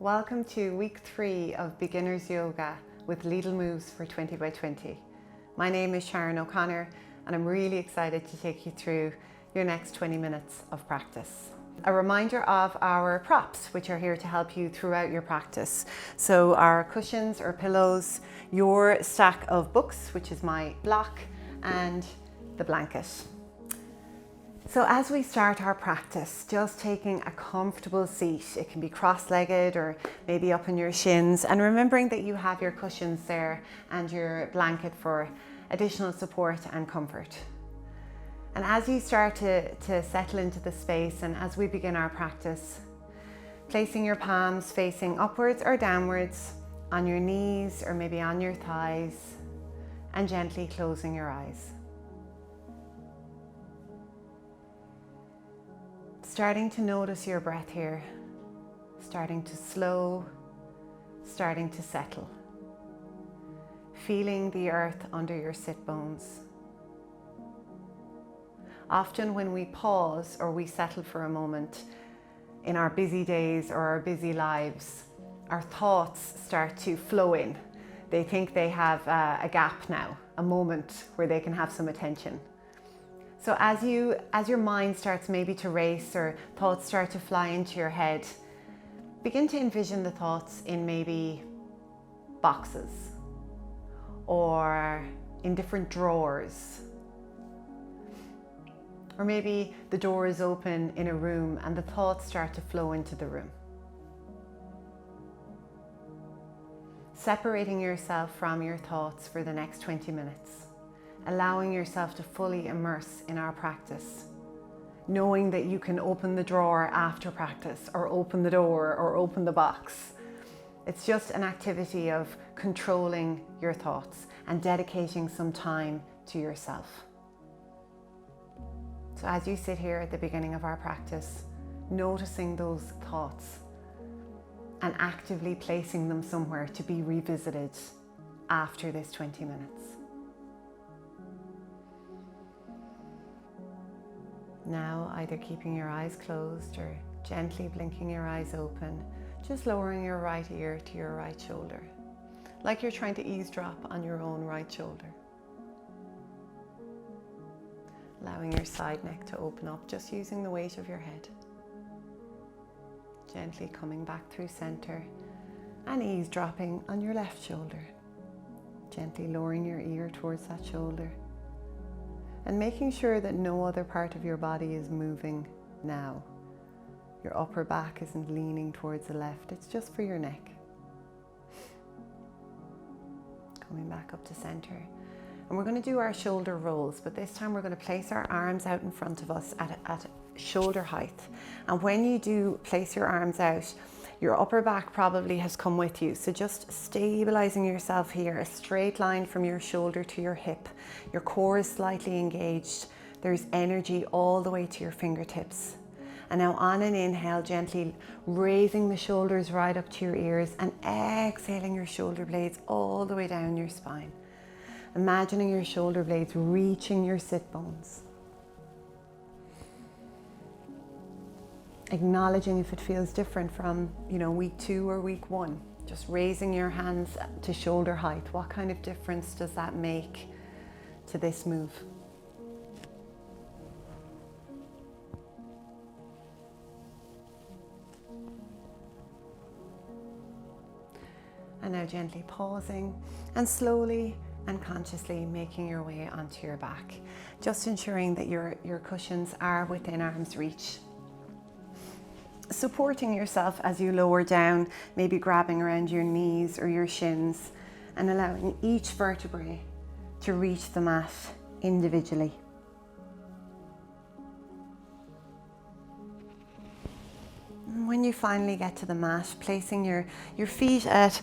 Welcome to week 3 of Beginner's Yoga with Lidl moves for 20 by 20. My name is Sharon O'Connor and I'm really excited to take you through your next 20 minutes of practice. A reminder of our props, which are here to help you throughout your practice. So our cushions or pillows, your stack of books, which is my block, and the blanket. So as we start our practice, just taking a comfortable seat. It can be cross-legged or maybe up on your shins, and remembering that you have your cushions there and your blanket for additional support and comfort. And as you start to settle into the space and as we begin our practice, placing your palms facing upwards or downwards on your knees or maybe on your thighs, and gently closing your eyes. Starting to notice your breath here, starting to slow, starting to settle. Feeling the earth under your sit bones. Often when we pause or we settle for a moment in our busy days or our busy lives, our thoughts start to flow in. They think they have a gap now, a moment where they can have some attention. So as your mind starts maybe to race or thoughts start to fly into your head, begin to envision the thoughts in maybe boxes or in different drawers. Or maybe the door is open in a room and the thoughts start to flow into the room. Separating yourself from your thoughts for the next 20 minutes. Allowing yourself to fully immerse in our practice. Knowing that you can open the drawer after practice, or open the door, or open the box. It's just an activity of controlling your thoughts and dedicating some time to yourself. So as you sit here at the beginning of our practice, noticing those thoughts and actively placing them somewhere to be revisited after this 20 minutes. Now, either keeping your eyes closed or gently blinking your eyes open, just lowering your right ear to your right shoulder, like you're trying to eavesdrop on your own right shoulder. Allowing your side neck to open up, just using the weight of your head. Gently coming back through center and eavesdropping on your left shoulder. Gently lowering your ear towards that shoulder. And making sure that no other part of your body is moving now. Your upper back isn't leaning towards the left, it's just for your neck. Coming back up to center. And we're going to do our shoulder rolls, but this time we're going to place our arms out in front of us at shoulder height. And when you do place your arms out, your upper back probably has come with you. So just stabilizing yourself here, a straight line from your shoulder to your hip. Your core is slightly engaged. There's energy all the way to your fingertips. And now on an inhale, gently raising the shoulders right up to your ears and exhaling your shoulder blades all the way down your spine. Imagining your shoulder blades reaching your sit bones. Acknowledging if it feels different from, week 2 or week 1. Just raising your hands to shoulder height. What kind of difference does that make to this move? And now gently pausing and slowly and consciously making your way onto your back. Just ensuring that your cushions are within arm's reach. Supporting yourself as you lower down, maybe grabbing around your knees or your shins and allowing each vertebrae to reach the mat individually. And when you finally get to the mat, placing your feet at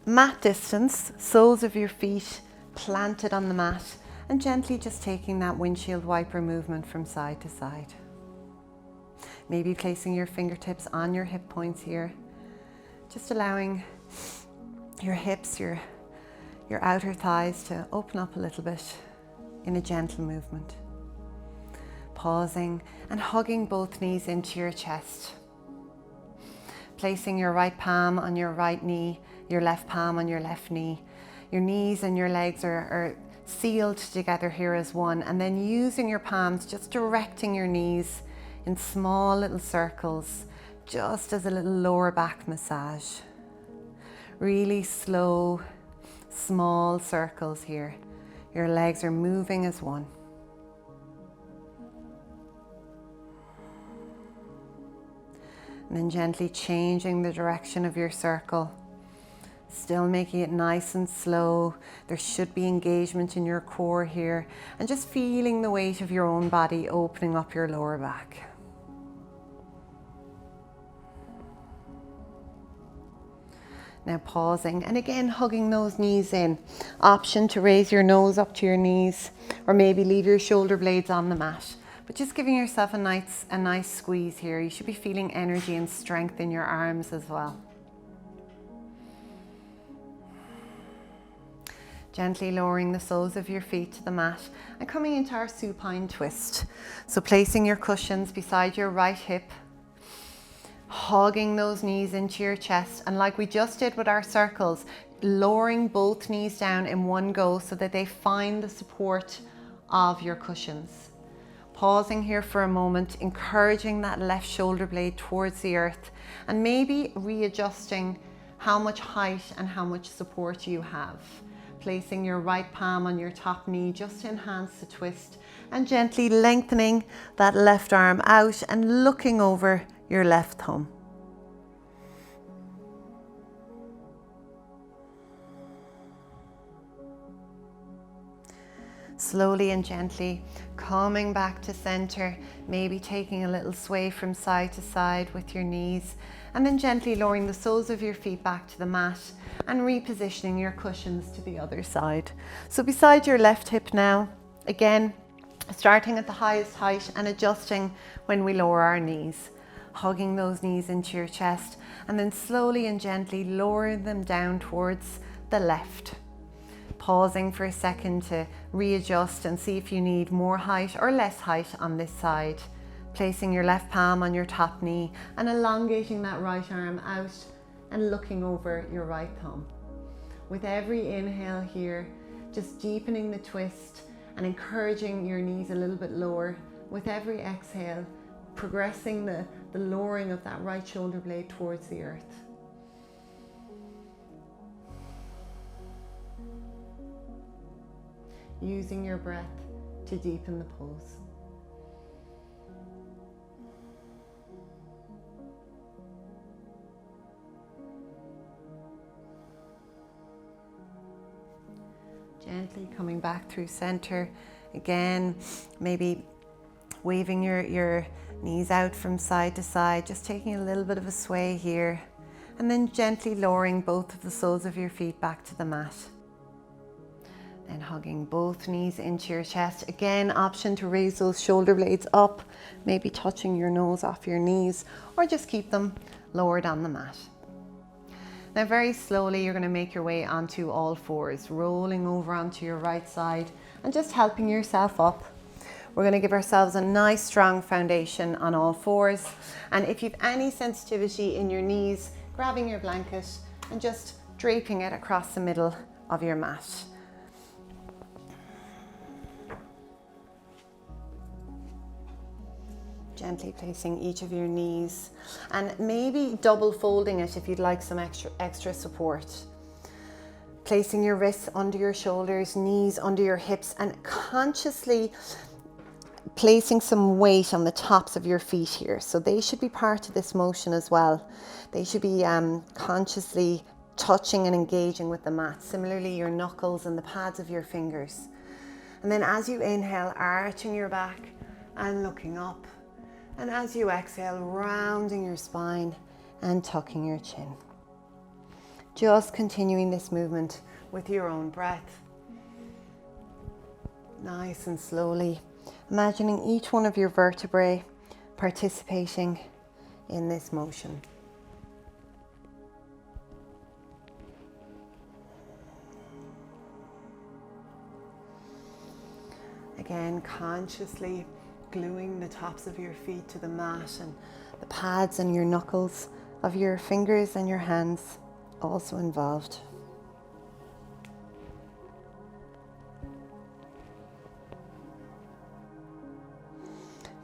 mat distance, soles of your feet planted on the mat, and gently just taking that windshield wiper movement from side to side. Maybe placing your fingertips on your hip points here. Just allowing your hips, your outer thighs to open up a little bit in a gentle movement. Pausing and hugging both knees into your chest. placing your right palm on your right knee, your left palm on your left knee. Your knees and your legs are sealed together here as one, and then using your palms, just directing your knees in small little circles, just as a little lower back massage. Really slow, small circles here. Your legs are moving as one. And then gently changing the direction of your circle. Still making it nice and slow. There should be engagement in your core here, and just feeling the weight of your own body opening up your lower back. Now pausing, and again hugging those knees in. Option to raise your nose up to your knees, or maybe leave your shoulder blades on the mat. But just giving yourself a nice squeeze here. You should be feeling energy and strength in your arms as well. Gently lowering the soles of your feet to the mat and coming into our supine twist. So placing your cushions beside your right hip, hugging those knees into your chest, and like we just did with our circles, lowering both knees down in one go so that they find the support of your cushions. Pausing here for a moment, encouraging that left shoulder blade towards the earth, and maybe readjusting how much height and how much support you have. Placing your right palm on your top knee just to enhance the twist, and gently lengthening that left arm out and looking over your left thumb. Slowly and gently coming back to center, maybe taking a little sway from side to side with your knees, and then gently lowering the soles of your feet back to the mat and repositioning your cushions to the other side. So beside your left hip now, again, starting at the highest height and adjusting when we lower our knees, hugging those knees into your chest, and then slowly and gently lower them down towards the left. Pausing for a second to readjust and see if you need more height or less height on this side. Placing your left palm on your top knee and elongating that right arm out and looking over your right thumb. With every inhale here, just deepening the twist and encouraging your knees a little bit lower. With every exhale, progressing the lowering of that right shoulder blade towards the earth. Using your breath to deepen the pose. Gently coming back through center. Again, maybe waving your knees out from side to side, just taking a little bit of a sway here, and then gently lowering both of the soles of your feet back to the mat. Then hugging both knees into your chest. Again, option to raise those shoulder blades up, maybe touching your nose off your knees, or just keep them lowered on the mat. Now very slowly you're going to make your way onto all fours, rolling over onto your right side and just helping yourself up. We're going to give ourselves a nice strong foundation on all fours, and if you've any sensitivity in your knees, grabbing your blanket and just draping it across the middle of your mat. Gently placing each of your knees and maybe double folding it if you'd like some extra support. Placing your wrists under your shoulders, knees under your hips, and consciously placing some weight on the tops of your feet here. So they should be part of this motion as well. They should be consciously touching and engaging with the mat. Similarly, your knuckles and the pads of your fingers. And then as you inhale, arching your back and looking up. And as you exhale, rounding your spine and tucking your chin. Just continuing this movement with your own breath. Nice and slowly, imagining each one of your vertebrae participating in this motion. Again, consciously gluing the tops of your feet to the mat and the pads and your knuckles of your fingers and your hands also involved.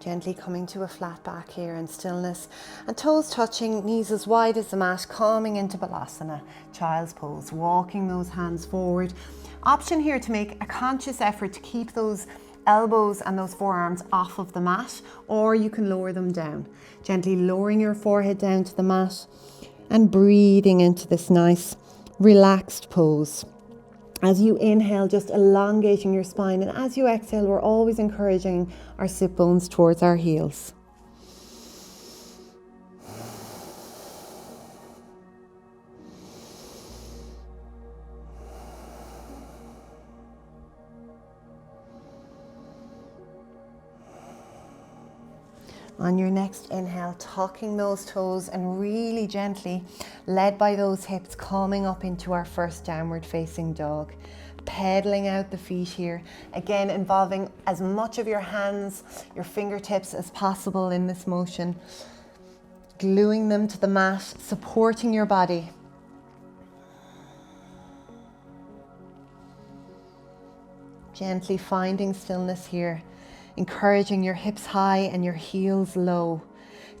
Gently coming to a flat back here in stillness, and toes touching, knees as wide as the mat, coming into Balasana, child's pose, walking those hands forward. Option here to make a conscious effort to keep those elbows and those forearms off of the mat, or you can lower them down. Gently lowering your forehead down to the mat and breathing into this nice relaxed pose. As you inhale, just elongating your spine, and as you exhale, we're always encouraging our sit bones towards our heels. On your next inhale, tucking those toes and really gently, led by those hips, coming up into our first downward facing dog. Pedaling out the feet here. Again, involving as much of your hands, your fingertips as possible in this motion. Gluing them to the mat, supporting your body. Gently finding stillness here. Encouraging your hips high and your heels low.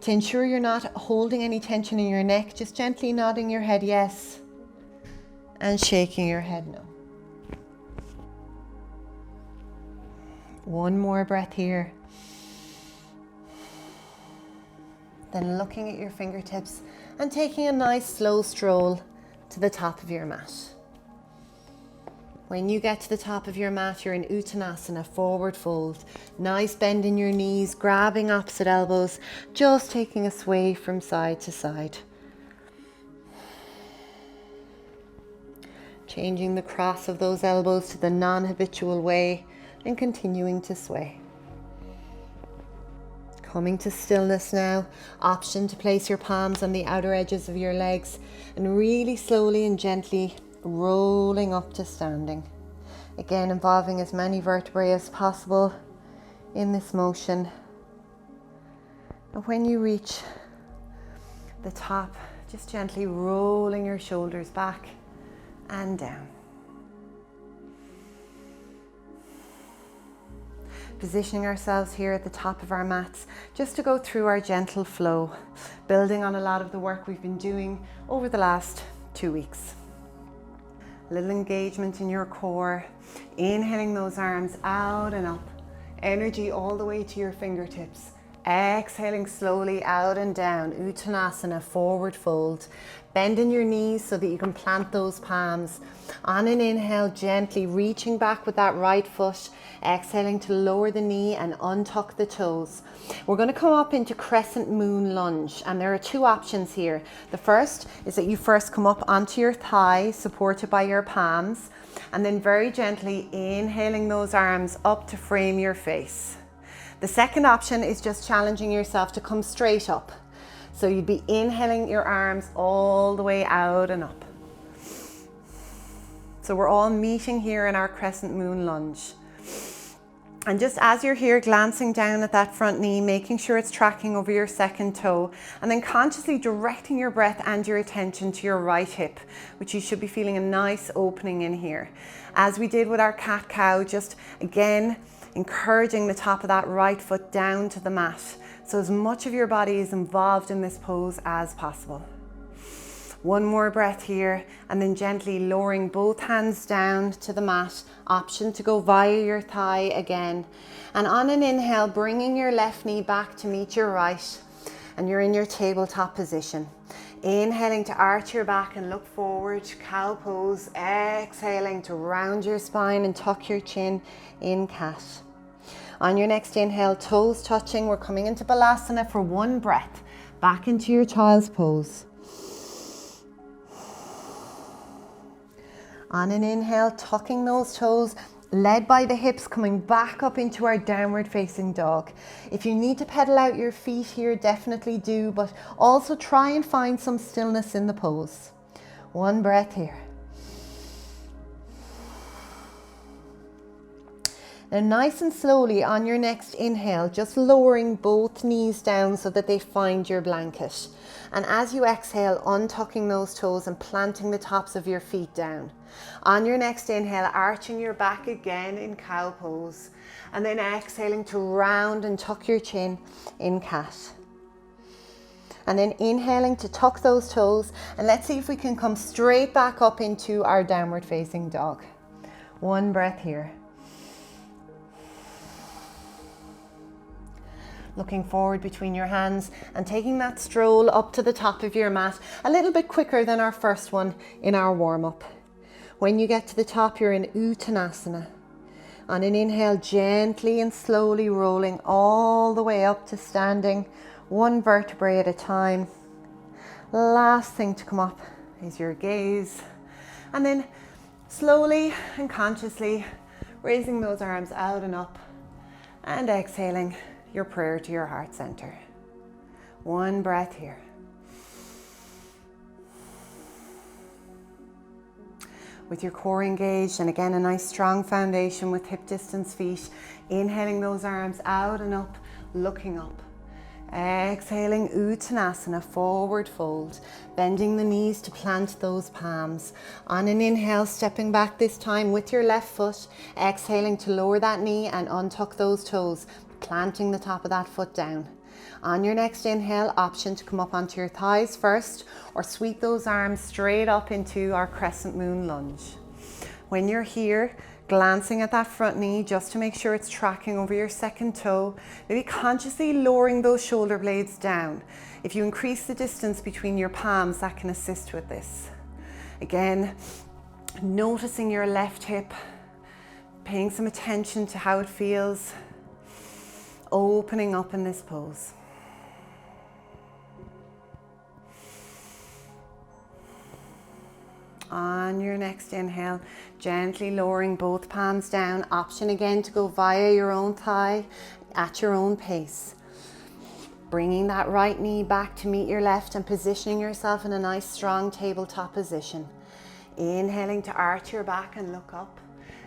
To ensure you're not holding any tension in your neck, just gently nodding your head yes and shaking your head no. One more breath here. Then looking at your fingertips and taking a nice slow stroll to the top of your mat. When you get to the top of your mat, you're in Uttanasana, forward fold. Nice bend in your knees, grabbing opposite elbows, just taking a sway from side to side. Changing the cross of those elbows to the non-habitual way and continuing to sway. Coming to stillness now, option to place your palms on the outer edges of your legs and really slowly and gently rolling up to standing. Again, involving as many vertebrae as possible in this motion. And when you reach the top, just gently rolling your shoulders back and down. Positioning ourselves here at the top of our mats just to go through our gentle flow, building on a lot of the work we've been doing over the last 2 weeks. A little engagement in your core, inhaling those arms out and up, energy all the way to your fingertips. Exhaling slowly out and down, Uttanasana, forward fold. Bending your knees so that you can plant those palms. On an inhale, gently reaching back with that right foot. Exhaling to lower the knee and untuck the toes. We're going to come up into Crescent Moon Lunge, and there are 2 options here. The first is that you first come up onto your thigh, supported by your palms, and then very gently inhaling those arms up to frame your face. The second option is just challenging yourself to come straight up. So you'd be inhaling your arms all the way out and up. So we're all meeting here in our Crescent Moon Lunge. And just as you're here, glancing down at that front knee, making sure it's tracking over your second toe, and then consciously directing your breath and your attention to your right hip, which you should be feeling a nice opening in here. As we did with our cat-cow, just again, encouraging the top of that right foot down to the mat. So as much of your body is involved in this pose as possible. One more breath here, and then gently lowering both hands down to the mat. Option to go via your thigh again. And on an inhale, bringing your left knee back to meet your right, and you're in your tabletop position. Inhaling to arch your back and look forward, cow pose. Exhaling to round your spine and tuck your chin in cat. On your next inhale, toes touching, we're coming into Balasana for 1 breath. Back into your child's pose. On an inhale, tucking those toes, led by the hips, coming back up into our downward facing dog. If you need to pedal out your feet here, definitely do, but also try and find some stillness in the pose. 1 breath here. Now nice and slowly on your next inhale, just lowering both knees down so that they find your blanket. And as you exhale, untucking those toes and planting the tops of your feet down. On your next inhale, arching your back again in cow pose. And then exhaling to round and tuck your chin in cat. And then inhaling to tuck those toes. And let's see if we can come straight back up into our downward facing dog. One breath here. Looking forward between your hands and taking that stroll up to the top of your mat a little bit quicker than our first one in our warm-up. When you get to the top, you're in Uttanasana. On an inhale, gently and slowly rolling all the way up to standing, one vertebrae at a time. Last thing to come up is your gaze. And then slowly and consciously raising those arms out and up and exhaling your prayer to your heart center. One breath here. With your core engaged, and again a nice strong foundation with hip distance feet, inhaling those arms out and up, looking up. Exhaling Uttanasana, forward fold, bending the knees to plant those palms. On an inhale, stepping back this time with your left foot, exhaling to lower that knee and untuck those toes, planting the top of that foot down. On your next inhale, option to come up onto your thighs first or sweep those arms straight up into our crescent moon lunge. When you're here, glancing at that front knee just to make sure it's tracking over your second toe, maybe consciously lowering those shoulder blades down. If you increase the distance between your palms, that can assist with this. Again, noticing your left hip, paying some attention to how it feels, opening up in this pose. On your next inhale, gently lowering both palms down. Option again to go via your own thigh at your own pace. Bringing that right knee back to meet your left and positioning yourself in a nice strong tabletop position. Inhaling to arch your back and look up.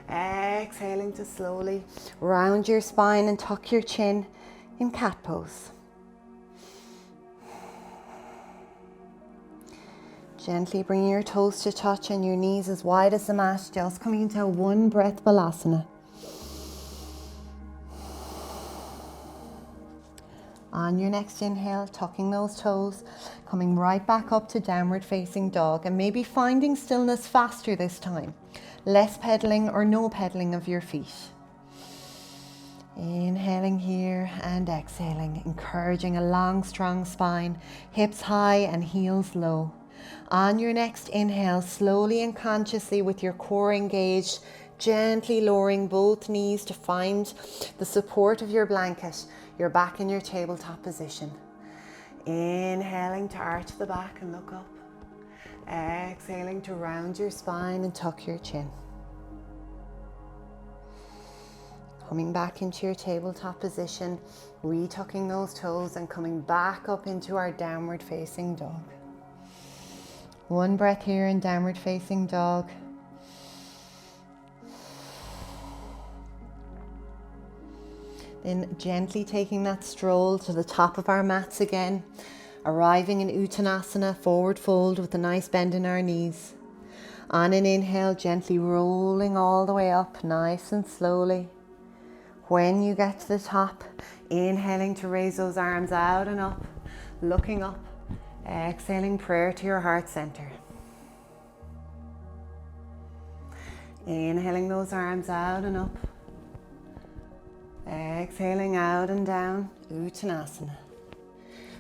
Exhaling to slowly round your spine and tuck your chin in cat pose. Gently bringing your toes to touch and your knees as wide as the mat, just coming into a one breath Balasana. On your next inhale, tucking those toes, coming right back up to downward facing dog, and maybe finding stillness faster this time. Less pedaling or no pedaling of your feet. Inhaling here and exhaling, encouraging a long, strong spine, hips high and heels low. On your next inhale, slowly and consciously with your core engaged, gently lowering both knees to find the support of your blanket. You're back in your tabletop position. Inhaling to arch the back and look up. Exhaling to round your spine and tuck your chin. Coming back into your tabletop position, retucking those toes and coming back up into our downward facing dog. One breath here in downward facing dog. Then gently taking that stroll to the top of our mats again, arriving in Uttanasana, forward fold with a nice bend in our knees. On an inhale, gently rolling all the way up, nice and slowly. When you get to the top, inhaling to raise those arms out and up, looking up, exhaling prayer to your heart center. Inhaling those arms out and up, exhaling out and down, Uttanasana.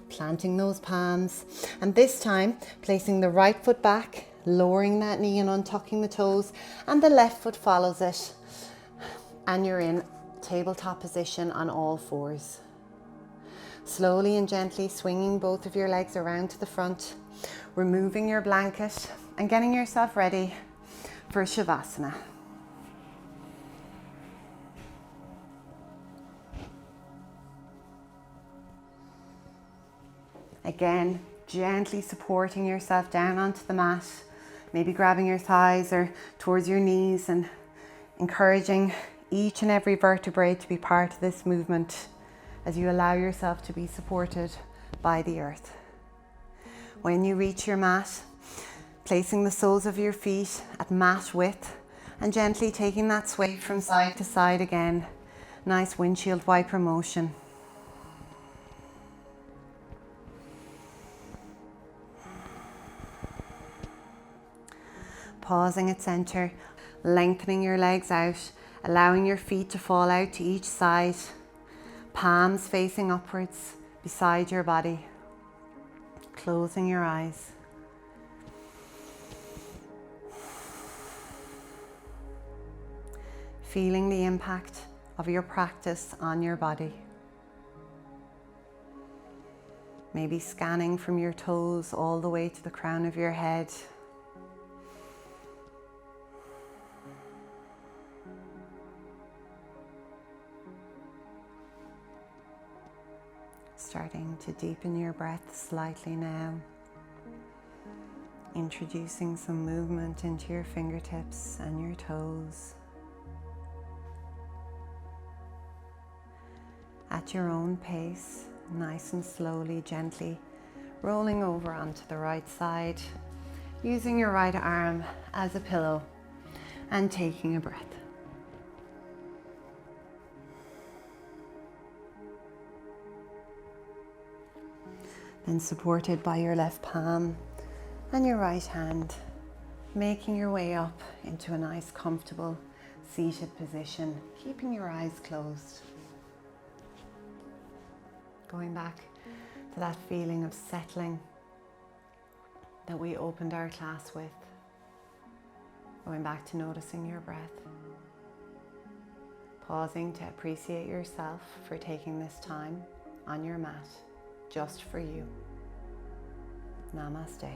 Planting those palms, and this time placing the right foot back, lowering that knee and untucking the toes, and the left foot follows it, and you're in tabletop position on all fours. Slowly and gently swinging both of your legs around to the front, removing your blanket and getting yourself ready for Shavasana. Again, gently supporting yourself down onto the mat, maybe grabbing your thighs or towards your knees and encouraging each and every vertebrae to be part of this movement as you allow yourself to be supported by the earth. When you reach your mat, placing the soles of your feet at mat width and gently taking that sway from side to side again. Nice windshield wiper motion. Pausing at center, lengthening your legs out, allowing your feet to fall out to each side, palms facing upwards beside your body. Closing your eyes. Feeling the impact of your practice on your body. Maybe scanning from your toes all the way to the crown of your head. Starting to deepen your breath slightly now. Introducing some movement into your fingertips and your toes. At your own pace, nice and slowly, gently rolling over onto the right side, using your right arm as a pillow and taking a breath. Then supported by your left palm and your right hand, making your way up into a nice comfortable seated position, keeping your eyes closed. Going back to that feeling of settling that we opened our class with. Going back to noticing your breath. Pausing to appreciate yourself for taking this time on your mat. Just for you. Namaste.